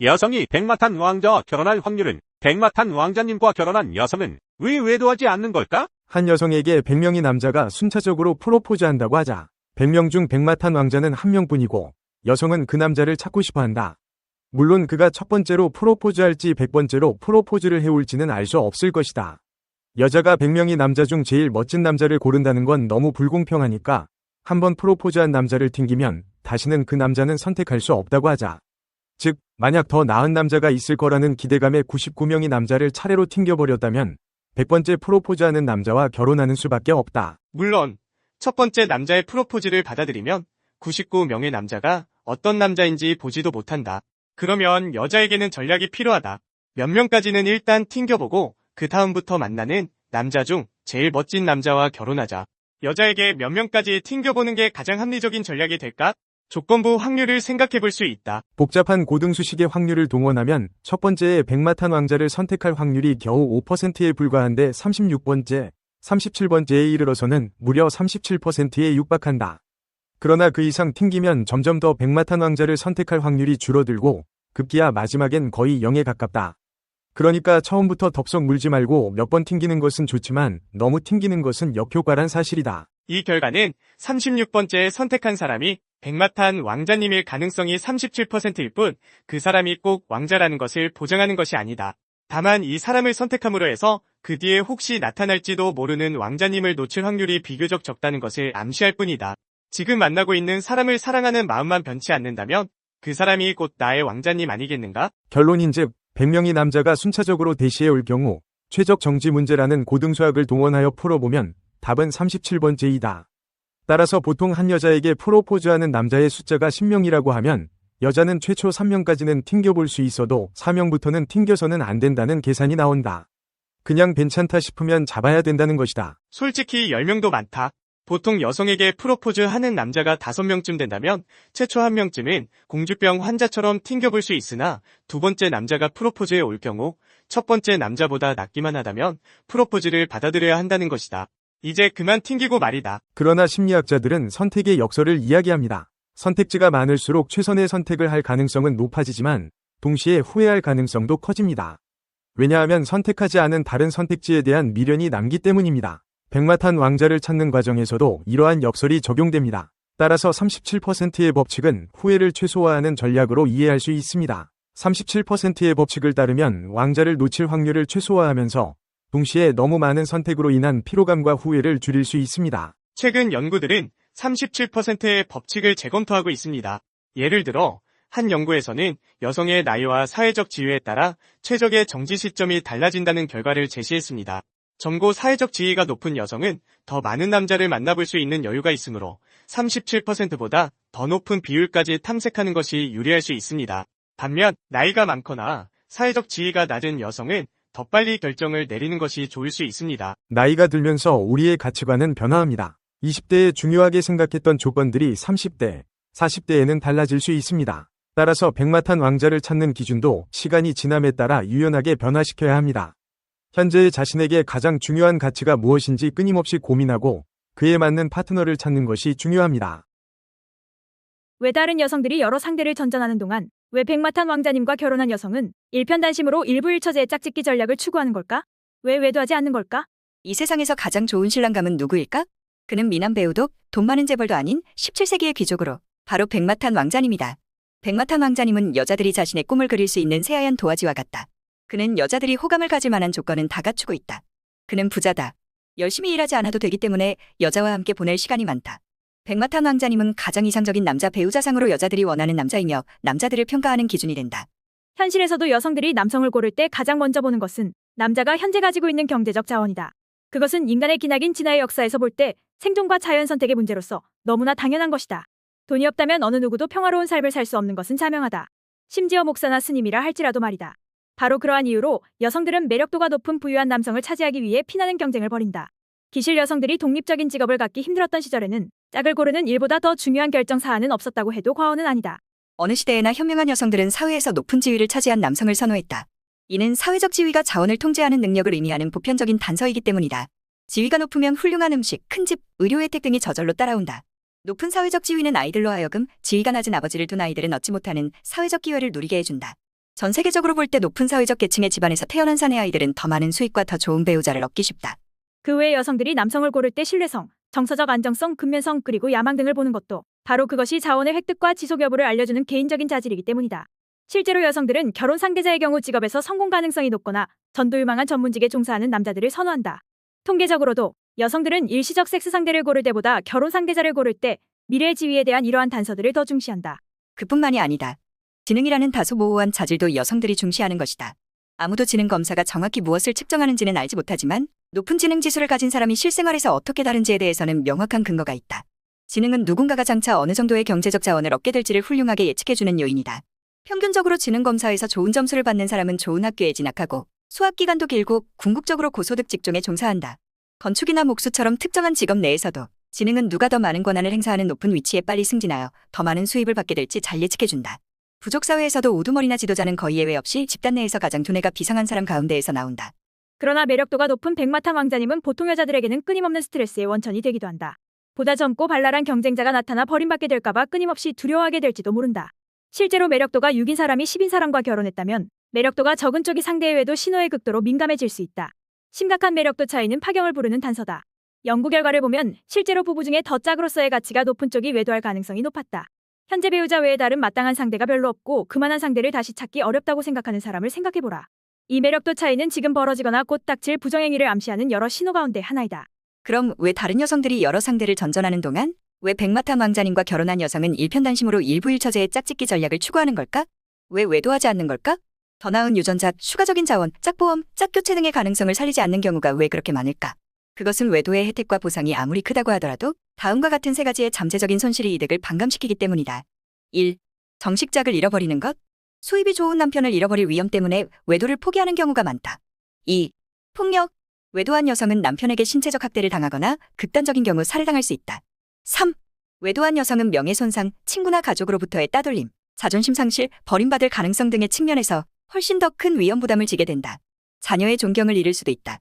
여성이 백마탄 왕자와 결혼할 확률은 백마탄 왕자님과 결혼한 여성은 왜 외도하지 않는 걸까? 한 여성에게 100명의 남자가 순차적으로 프로포즈한다고 하자 100명 중 백마탄 왕자는 한 명뿐이고 여성은 그 남자를 찾고 싶어한다. 물론 그가 첫 번째로 프로포즈할지 100번째로 프로포즈를 해올지는 알 수 없을 것이다. 여자가 100명의 남자 중 제일 멋진 남자를 고른다는 건 너무 불공평하니까 한번 프로포즈한 남자를 튕기면 다시는 그 남자는 선택할 수 없다고 하자. 즉, 만약 더 나은 남자가 있을 거라는 기대감에 99명의 남자를 차례로 튕겨버렸다면 100번째 프로포즈하는 남자와 결혼하는 수밖에 없다. 물론 첫 번째 남자의 프로포즈를 받아들이면 99명의 남자가 어떤 남자인지 보지도 못한다. 그러면 여자에게는 전략이 필요하다. 몇 명까지는 일단 튕겨보고 그 다음부터 만나는 남자 중 제일 멋진 남자와 결혼하자. 여자에게 몇 명까지 튕겨보는 게 가장 합리적인 전략이 될까? 조건부 확률을 생각해볼 수 있다. 복잡한 고등수식의 확률을 동원하면 첫 번째의 백마탄 왕자를 선택할 확률이 겨우 5%에 불과한데 36번째, 37번째에 이르러서는 무려 37%에 육박한다. 그러나 그 이상 튕기면 점점 더 백마탄 왕자를 선택할 확률이 줄어들고 급기야 마지막엔 거의 0에 가깝다. 그러니까 처음부터 덥석 물지 말고 몇 번 튕기는 것은 좋지만 너무 튕기는 것은 역효과란 사실이다. 이 결과는 36번째에 선택한 사람이 백마탄 왕자님일 가능성이 37%일 뿐 그 사람이 꼭 왕자라는 것을 보장하는 것이 아니다. 다만 이 사람을 선택함으로 해서 그 뒤에 혹시 나타날지도 모르는 왕자님을 놓칠 확률이 비교적 적다는 것을 암시할 뿐이다. 지금 만나고 있는 사람을 사랑하는 마음만 변치 않는다면 그 사람이 곧 나의 왕자님 아니겠는가? 결론인즉 100명의 남자가 순차적으로 대시해 올 경우 최적 정지 문제라는 고등수학을 동원하여 풀어보면 답은 37번째이다. 따라서 보통 한 여자에게 프로포즈하는 남자의 숫자가 10명이라고 하면 여자는 최초 3명까지는 튕겨볼 수 있어도 4명부터는 튕겨서는 안 된다는 계산이 나온다. 그냥 괜찮다 싶으면 잡아야 된다는 것이다. 솔직히 10명도 많다. 보통 여성에게 프로포즈 하는 남자가 5명쯤 된다면 최초 1명쯤은 공주병 환자처럼 튕겨볼 수 있으나 두 번째 남자가 프로포즈에 올 경우 첫 번째 남자보다 낫기만 하다면 프로포즈를 받아들여야 한다는 것이다. 이제 그만 튕기고 말이다. 그러나 심리학자들은 선택의 역설을 이야기합니다. 선택지가 많을수록 최선의 선택을 할 가능성은 높아지지만 동시에 후회할 가능성도 커집니다. 왜냐하면 선택하지 않은 다른 선택지에 대한 미련이 남기 때문입니다. 백마탄 왕자를 찾는 과정에서도 이러한 역설이 적용됩니다. 따라서 37%의 법칙은 후회를 최소화하는 전략으로 이해할 수 있습니다. 37%의 법칙을 따르면 왕자를 놓칠 확률을 최소화하면서 동시에 너무 많은 선택으로 인한 피로감과 후회를 줄일 수 있습니다. 최근 연구들은 37%의 법칙을 재검토하고 있습니다. 예를 들어 한 연구에서는 여성의 나이와 사회적 지위에 따라 최적의 정지 시점이 달라진다는 결과를 제시했습니다. 젊고 사회적 지위가 높은 여성은 더 많은 남자를 만나볼 수 있는 여유가 있으므로 37%보다 더 높은 비율까지 탐색하는 것이 유리할 수 있습니다. 반면 나이가 많거나 사회적 지위가 낮은 여성은 더 빨리 결정을 내리는 것이 좋을 수 있습니다. 나이가 들면서 우리의 가치관은 변화합니다. 20대에 중요하게 생각했던 조건들이 30대, 40대에는 달라질 수 있습니다. 따라서 백마탄 왕자를 찾는 기준도 시간이 지남에 따라 유연하게 변화시켜야 합니다. 현재의 자신에게 가장 중요한 가치가 무엇인지 끊임없이 고민하고 그에 맞는 파트너를 찾는 것이 중요합니다. 왜 다른 여성들이 여러 상대를 전전하는 동안 왜 백마탄 왕자님과 결혼한 여성은 일편단심으로 일부일처제의 짝짓기 전략을 추구하는 걸까? 왜 외도하지 않는 걸까? 이 세상에서 가장 좋은 신랑감은 누구일까? 그는 미남 배우도 돈 많은 재벌도 아닌 17세기의 귀족으로 바로 백마탄 왕자님이다. 백마탄 왕자님은 여자들이 자신의 꿈을 그릴 수 있는 새하얀 도화지와 같다. 그는 여자들이 호감을 가질 만한 조건은 다 갖추고 있다. 그는 부자다. 열심히 일하지 않아도 되기 때문에 여자와 함께 보낼 시간이 많다. 백마탄 왕자님은 가장 이상적인 남자 배우자상으로 여자들이 원하는 남자이며 남자들을 평가하는 기준이 된다. 현실에서도 여성들이 남성을 고를 때 가장 먼저 보는 것은 남자가 현재 가지고 있는 경제적 자원이다. 그것은 인간의 기나긴 진화의 역사에서 볼 때 생존과 자연 선택의 문제로서 너무나 당연한 것이다. 돈이 없다면 어느 누구도 평화로운 삶을 살 수 없는 것은 자명하다. 심지어 목사나 스님이라 할지라도 말이다. 바로 그러한 이유로 여성들은 매력도가 높은 부유한 남성을 차지하기 위해 피나는 경쟁을 벌인다. 기실 여성들이 독립적인 직업을 갖기 힘들었던 시절에는 짝을 고르는 일보다 더 중요한 결정 사안은 없었다고 해도 과언은 아니다. 어느 시대에나 현명한 여성들은 사회에서 높은 지위를 차지한 남성을 선호했다. 이는 사회적 지위가 자원을 통제하는 능력을 의미하는 보편적인 단서이기 때문이다. 지위가 높으면 훌륭한 음식, 큰 집, 의료 혜택 등이 저절로 따라온다. 높은 사회적 지위는 아이들로 하여금 지위가 낮은 아버지를 둔 아이들은 얻지 못하는 사회적 기회를 누리게 해준다. 전 세계적으로 볼 때 높은 사회적 계층의 집안에서 태어난 사내 아이들은 더 많은 수익과 더 좋은 배우자를 얻기 쉽다. 그 외 여성들이 남성을 고를 때 신뢰성, 정서적 안정성, 근면성 그리고 야망 등을 보는 것도 바로 그것이 자원의 획득과 지속 여부를 알려주는 개인적인 자질이기 때문이다. 실제로 여성들은 결혼 상대자의 경우 직업에서 성공 가능성이 높거나 전도 유망한 전문직에 종사하는 남자들을 선호한다. 통계적으로도 여성들은 일시적 섹스 상대를 고를 때보다 결혼 상대자를 고를 때 미래의 지위에 대한 이러한 단서들을 더 중시한다. 그뿐만이 아니다. 지능이라는 다소 모호한 자질도 여성들이 중시하는 것이다. 아무도 지능 검사가 정확히 무엇을 측정하는지는 알지 못하지만 높은 지능 지수를 가진 사람이 실생활에서 어떻게 다른지에 대해서는 명확한 근거가 있다. 지능은 누군가가 장차 어느 정도의 경제적 자원을 얻게 될지를 훌륭하게 예측해주는 요인이다. 평균적으로 지능 검사에서 좋은 점수를 받는 사람은 좋은 학교에 진학하고 수학 기간도 길고 궁극적으로 고소득 직종에 종사한다. 건축이나 목수처럼 특정한 직업 내에서도 지능은 누가 더 많은 권한을 행사하는 높은 위치에 빨리 승진하여 더 많은 수입을 받게 될지 잘 예측해준다. 부족 사회에서도 우두머리나 지도자는 거의 예외 없이 집단 내에서 가장 두뇌가 비상한 사람 가운데에서 나온다. 그러나 매력도가 높은 백마탄 왕자님은 보통 여자들에게는 끊임없는 스트레스의 원천이 되기도 한다. 보다 젊고 발랄한 경쟁자가 나타나 버림받게 될까봐 끊임없이 두려워하게 될지도 모른다. 실제로 매력도가 6인 사람이 10인 사람과 결혼했다면 매력도가 적은 쪽이 상대의 외도 신호의 극도로 민감해질 수 있다. 심각한 매력도 차이는 파경을 부르는 단서다. 연구 결과를 보면 실제로 부부 중에 더 짝으로서의 가치가 높은 쪽이 외도할 가능성이 높았다. 현재 배우자 외에 다른 마땅한 상대가 별로 없고 그만한 상대를 다시 찾기 어렵다고 생각하는 사람을 생각해보라. 이 매력도 차이는 지금 벌어지거나 곧 닥칠 부정행위를 암시하는 여러 신호 가운데 하나이다. 그럼 왜 다른 여성들이 여러 상대를 전전하는 동안 왜 백마탄 왕자님과 결혼한 여성은 일편단심으로 일부일처제의 짝짓기 전략을 추구하는 걸까? 왜 외도하지 않는 걸까? 더 나은 유전자, 추가적인 자원, 짝보험, 짝교체 등의 가능성을 살리지 않는 경우가 왜 그렇게 많을까? 그것은 외도의 혜택과 보상이 아무리 크다고 하더라도 다음과 같은 세 가지의 잠재적인 손실이 이득을 반감시키기 때문이다. 1. 정식짝을 잃어버리는 것. 수입이 좋은 남편을 잃어버릴 위험 때문에 외도를 포기하는 경우가 많다. 2. 폭력. 외도한 여성은 남편에게 신체적 학대를 당하거나 극단적인 경우 살해당할 수 있다. 3. 외도한 여성은 명예손상, 친구나 가족으로부터의 따돌림, 자존심 상실, 버림받을 가능성 등의 측면에서 훨씬 더 큰 위험 부담을 지게 된다. 자녀의 존경을 잃을 수도 있다.